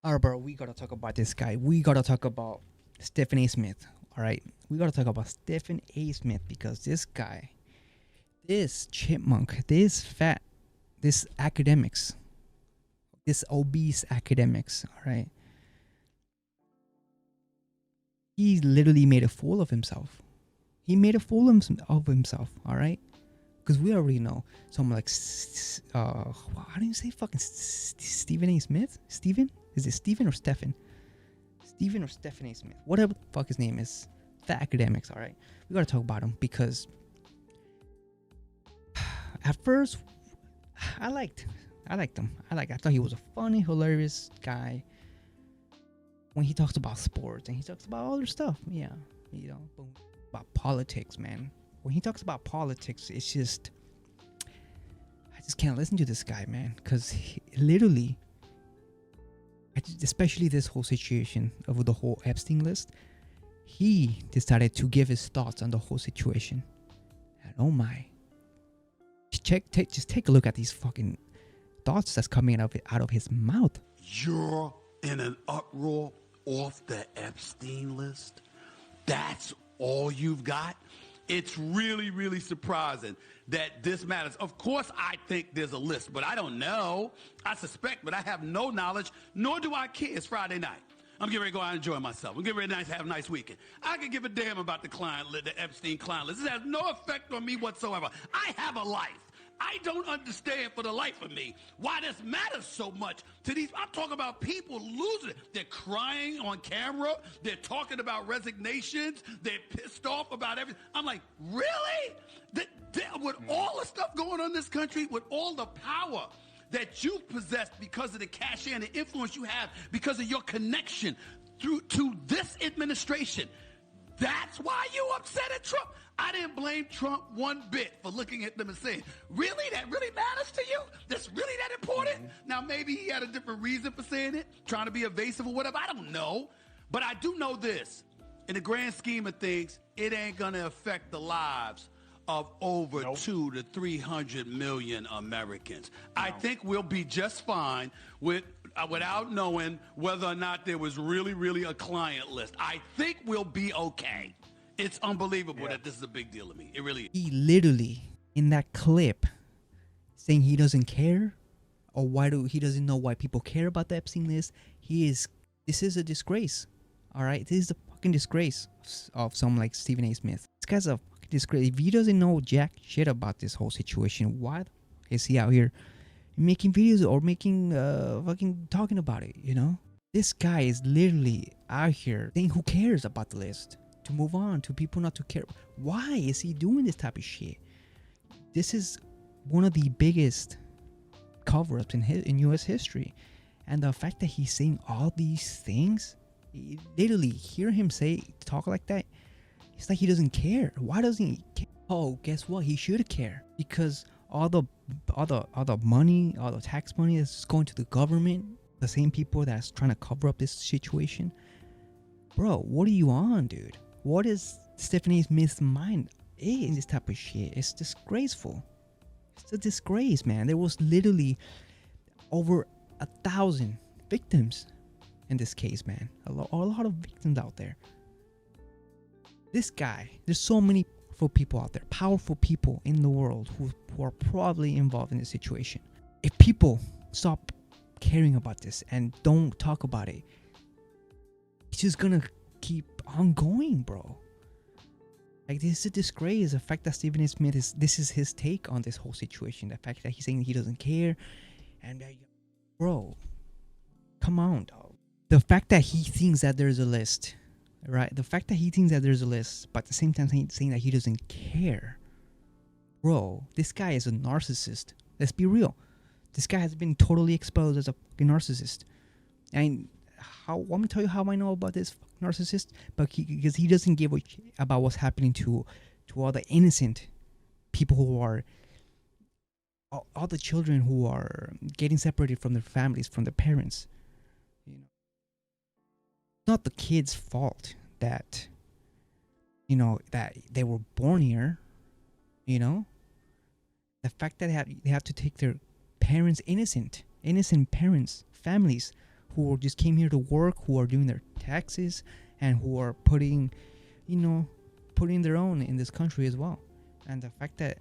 All right, bro, we gotta talk about this guy. We gotta talk about Stephen A. Smith. All right, we gotta talk about Stephen A. Smith because this guy, this chipmunk, this fat, this academics, this obese academics. All right, he literally made a fool of himself. He made a fool of himself. All right, because we already know someone like how do you say fucking Stephen A. Smith? Stephen? Is it Stephen or Stephen? Stephen or Stephanie Smith, whatever the fuck his name is, the academics. All right, we gotta talk about him because at first I liked, I liked him. I thought he was a funny, hilarious guy when he talks about sports and he talks about other stuff. Yeah, you know, but about politics, man. When he talks about politics, it's just I just can't listen to this guy, man, because literally, especially this whole situation of the whole Epstein list. He decided to give his thoughts on the whole situation. And oh my. Just take a look at these fucking thoughts that's coming out of his mouth. You're in an uproar off the Epstein list? That's all you've got? It's really, really surprising that this matters. Of course, I think there's a list, but I don't know. I suspect, but I have no knowledge, nor do I care. It's Friday night. I'm getting ready to go out and enjoy myself. I'm getting ready to have a nice weekend. I can give a damn about the Epstein client list. It has no effect on me whatsoever. I have a life. I don't understand for the life of me why this matters so much to these. I'm talking about people losing it. They're crying on camera. They're talking about resignations. They're pissed off about everything. I'm like, really? With all the stuff going on in this country, with all the power that you possess because of the cachet and the influence you have because of your connection to this administration, that's why you upset at Trump. I didn't blame Trump one bit for looking at them and saying, really? That really matters to you? That's really that important? Now, maybe he had a different reason for saying it, trying to be evasive or whatever. I don't know. But I do know this. In the grand scheme of things, it ain't going to affect the lives of over 2 to 300 million Americans. I think we'll be just fine without knowing whether or not there was really a client list. I think we'll be okay. It's unbelievable that this is a big deal to me. It really is. He literally, in that clip, saying he doesn't care, or he doesn't know why people care about the Epstein list. This is a disgrace. All right, this is a fucking disgrace of someone like Stephen A. Smith. This guy's a fucking disgrace. If he doesn't know jack shit about this whole situation, why the fuck is he out here making videos or making fucking talking about it? You know, this guy is literally out here saying who cares about the list, to move on, to people not to care. Why is he doing this type of shit? This is one of the biggest cover-ups in U.S. history, and the fact that he's saying all these things, literally hear him talk like that, it's like he doesn't care. Why doesn't he care? Oh, guess what? He should care, because all the money, all the tax money that's going to the government, the same people that's trying to cover up this situation. Bro, what are you on, dude? What is Stephanie Smith's mind in this type of shit? It's disgraceful. It's a disgrace, man. There was literally over 1,000 victims in this case, man. A lot of victims out there. This guy, there's so many people out there, powerful people in the world who are probably involved in this situation. If people stop caring about this and don't talk about it, it's just gonna keep on going, bro. Like, this is a disgrace. The fact that Stephen A. Smith this is his take on this whole situation. The fact that he's saying he doesn't care, and bro, come on, dog. The fact that he thinks that there's a list, right? The fact that he thinks that there's a list, but at the same time saying that he doesn't care, bro. This guy is a narcissist. Let's be real. This guy has been totally exposed as a fucking narcissist, and I'm gonna tell you how I know about this narcissist, because he doesn't give a shit about what's happening to all the innocent people who are all the children who are getting separated from their families, from their parents. You know, it's not the kids' fault that that they were born here. You know, the fact that they have to take their parents, innocent parents, families who just came here to work, who are doing their taxes, and who are putting, putting their own in this country as well. And the fact that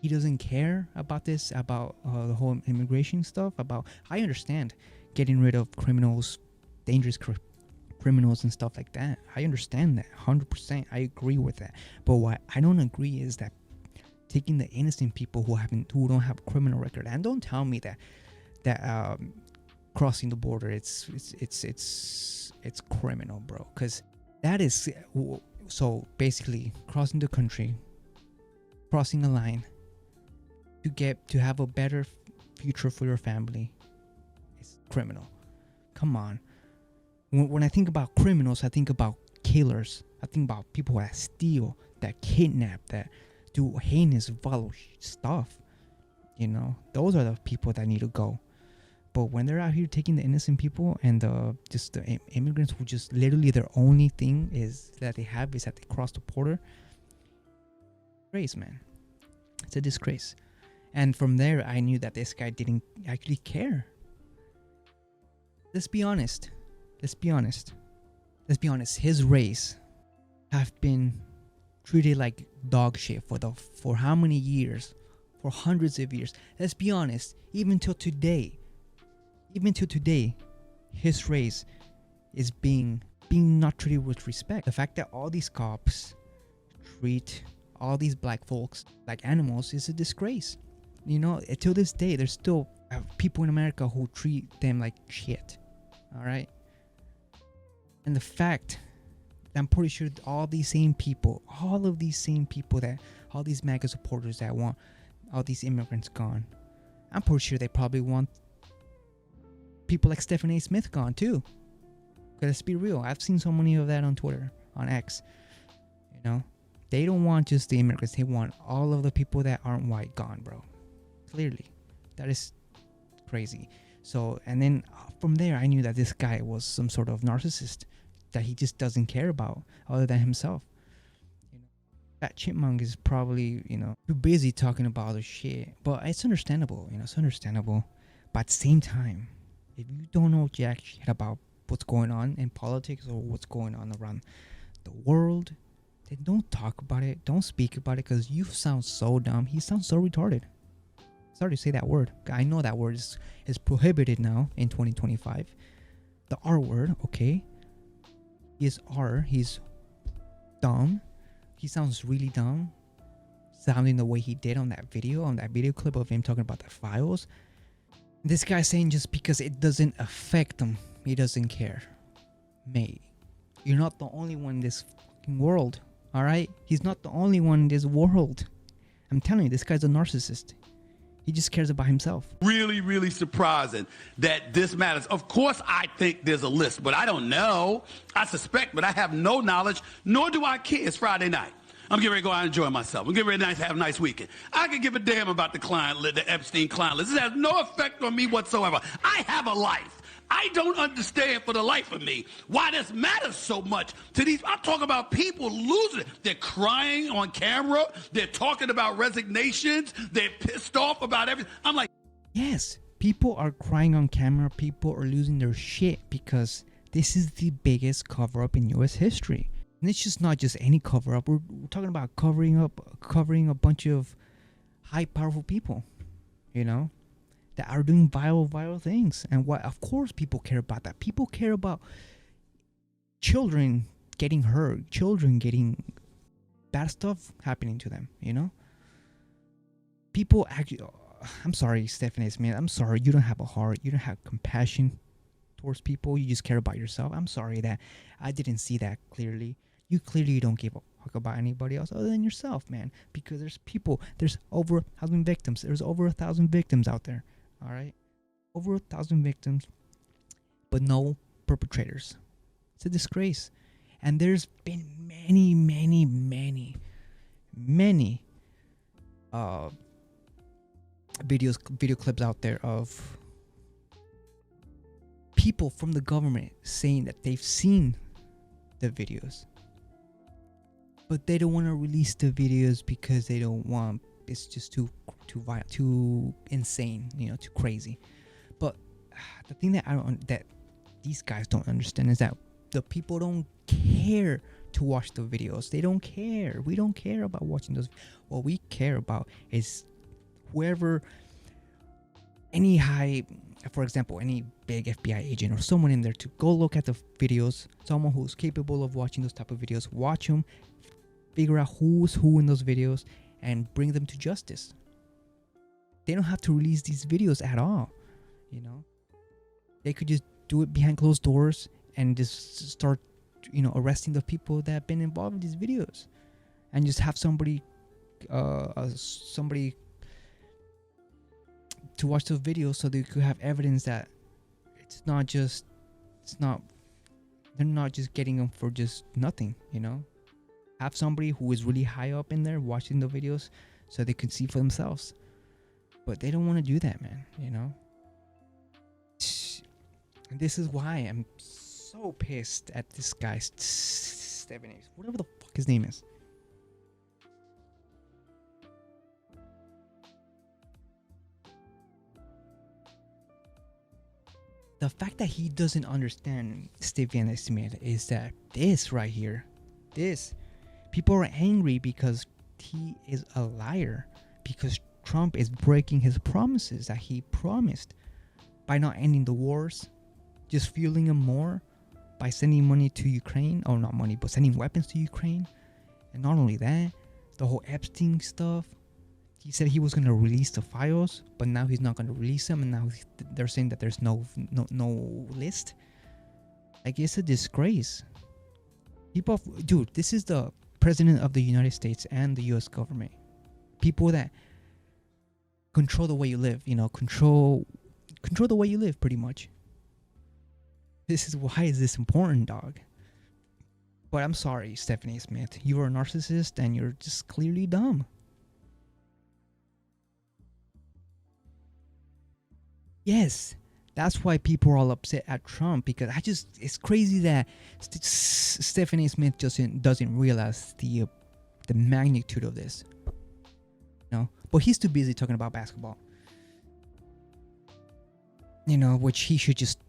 he doesn't care about this, about the whole immigration stuff, I understand getting rid of criminals, dangerous criminals and stuff like that. I understand that 100%. I agree with that. But what I don't agree is that taking the innocent people who don't have a criminal record, and don't tell me that crossing the border it's criminal, bro, because that is so basically crossing the country, crossing a line to have a better future for your family is criminal. Come on. When I think about criminals, I think about killers. I think about people that steal, that kidnap, that do heinous, vile stuff. Those are the people that need to go. But when they're out here taking the innocent people and just the immigrants who just literally their only thing is that they cross the border, disgrace, man. It's a disgrace. And from there, I knew that this guy didn't actually care. Let's be honest. His race have been treated like dog shit for how many years? For hundreds of years. Let's be honest. Even till today, his race is being not treated with respect. The fact that all these cops treat all these black folks like animals is a disgrace. Till this day, there's still people in America who treat them like shit. All right. And the fact that I'm pretty sure all of these same people, all these MAGA supporters that want all these immigrants gone, I'm pretty sure they probably want people like Stephen A. Smith gone too. Because let's be real, I've seen so many of that on Twitter, on X. They don't want just the immigrants. They want all of the people that aren't white gone, bro. Clearly. That is crazy. So, and then from there, I knew that this guy was some sort of narcissist that he just doesn't care about other than himself. That chipmunk is probably, too busy talking about other shit. But it's understandable, it's understandable. But at the same time, if you don't know jack shit about what's going on in politics or what's going on around the world, then don't talk about it. Don't speak about it, because you sound so dumb. He sounds so retarded. Sorry to say that word. I know that word is prohibited now in 2025. The R word, okay? He's dumb. He sounds really dumb. Sounding the way he did on that video clip of him talking about the files. This guy saying just because it doesn't affect him, he doesn't care. Mate, you're not the only one in this fucking world, alright? He's not the only one in this world. I'm telling you, this guy's a narcissist. He just cares about himself. Really, really surprising that this matters. Of course, I think there's a list, but I don't know. I suspect, but I have no knowledge, nor do I care. It's Friday night. I'm getting ready to go out and enjoy myself. I'm getting ready to have a nice weekend. I can give a damn about the Epstein client list. This has no effect on me whatsoever. I have a life. I don't understand for the life of me why this matters so much to these. I'm talking about people losing it. They're crying on camera. They're talking about resignations. They're pissed off about everything. I'm like, yes, people are crying on camera. People are losing their shit because this is the biggest cover-up in U.S. history. And it's just not just any cover-up. We're talking about covering a bunch of high, powerful people, that are doing vile things. And what, of course, people care about that. People care about children getting hurt, children getting bad stuff happening to them, People actually, I'm sorry, Stephanie Smith, I'm sorry, you don't have a heart, you don't have compassion towards people, you just care about yourself. I'm sorry that I didn't see that clearly. You clearly don't give a fuck about anybody else other than yourself, man. Because there's over 1,000 victims. There's over 1,000 victims out there. All right? Over 1,000 victims, but no perpetrators. It's a disgrace. And there's been many video clips out there of people from the government saying that they've seen the videos, but they don't want to release the videos because they don't want, it's just too violent, too insane, too crazy. But the thing that that these guys don't understand is that the people don't care to watch the videos. They don't care. We don't care about watching those. What we care about is whoever, any high, for example, any big FBI agent or someone in there to go look at the videos, someone who's capable of watching those type of videos, watch them, figure out who's who in those videos, and bring them to justice. They don't have to release these videos at all, you know. They could just do it behind closed doors and just start, arresting the people that have been involved in these videos, and just have somebody to watch those videos so they could have evidence that they're not just getting them for just nothing, have somebody who is really high up in there watching the videos so they can see for themselves. But they don't want to do that, man, This is why I'm so pissed at this guy, Stephanie, whatever the fuck his name is. The fact that he doesn't understand Stephen Smith is that this right here, people are angry because he is a liar, because Trump is breaking his promises that he promised by not ending the wars, just fueling them more by sending money to Ukraine, or not money, but sending weapons to Ukraine. And not only that, the whole Epstein stuff. He said he was going to release the files, but now he's not going to release them, and now they're saying that there's no list. Like, it's a disgrace. Dude, this is the president of the United States and the U.S. government. People that control the way you live, control the way you live, pretty much. This is why is this important, dog. But I'm sorry, Stephanie Smith. You are a narcissist, and you're just clearly dumb. Yes, that's why people are all upset at Trump, because it's crazy that Stephanie Smith doesn't realize the magnitude of this. But he's too busy talking about basketball. Which he should just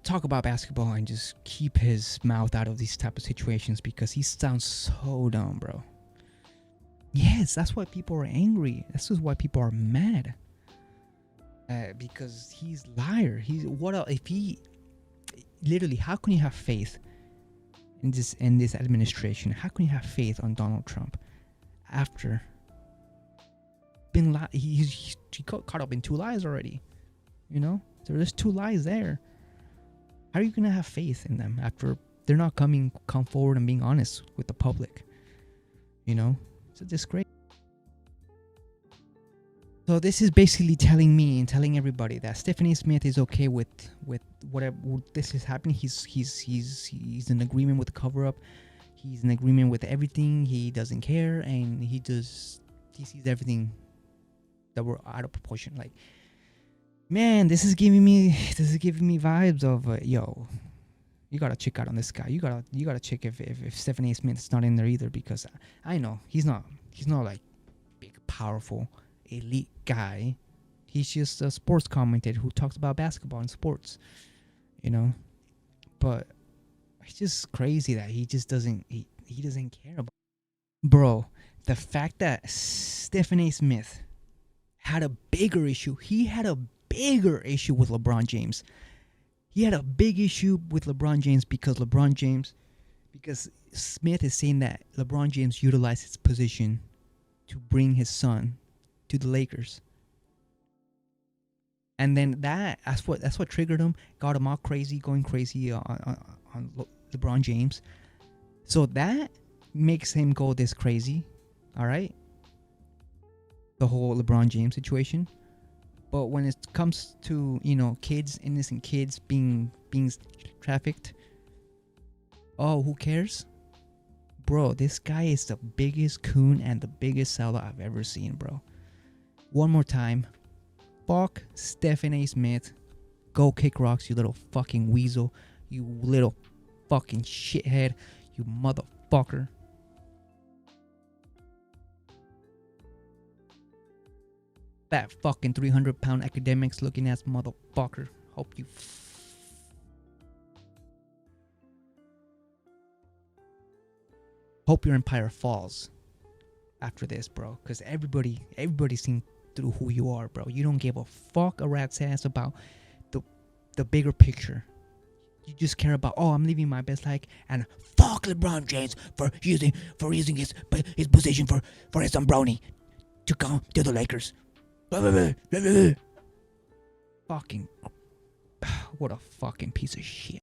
talk about basketball and just keep his mouth out of these type of situations, because he sounds so dumb, bro. Yes, that's why people are angry. This is why people are mad. Because he's liar. If he literally, how can you have faith in this administration? How can you have faith on Donald Trump after he got caught up in 2 lies already? So there's 2 lies there. How are you gonna have faith in them after they're not come forward and being honest with the public? It's a disgrace. So this is basically telling me and telling everybody that Stephanie Smith is okay with whatever this is happening. He's in agreement with the cover up. He's in agreement with everything. He doesn't care, and he sees everything that we're out of proportion. Like, man, this is giving me vibes of yo, you gotta check out on this guy. You gotta check if Stephanie Smith's not in there either, because I know he's not like big, powerful, elite guy. He's just a sports commentator who talks about basketball and sports, but it's just crazy that he just doesn't care about, bro. The fact that Stephen A. Smith had a bigger issue. He had a bigger issue with LeBron James. He had a big issue with LeBron James because Smith is saying that LeBron James utilized his position to bring his son to the Lakers. And then that's what triggered him, got him all crazy, going crazy on LeBron James. So that makes him go this crazy, all right? The whole LeBron James situation. But when it comes to, kids, innocent kids being trafficked, oh, who cares? Bro, this guy is the biggest coon and the biggest seller I've ever seen, bro. One more time. Fuck Stephen A. Smith. Go kick rocks, you little fucking weasel. You little fucking shithead. You motherfucker. Fat fucking 300-pound academics looking ass motherfucker. Hope your empire falls after this, bro. Because everybody's seen through who you are, bro. You don't give a fuck a rat's ass about the bigger picture. You just care about, oh, I'm living my best life, and fuck LeBron James for using his position for his son brony to come to the Lakers. Fucking what a fucking piece of shit.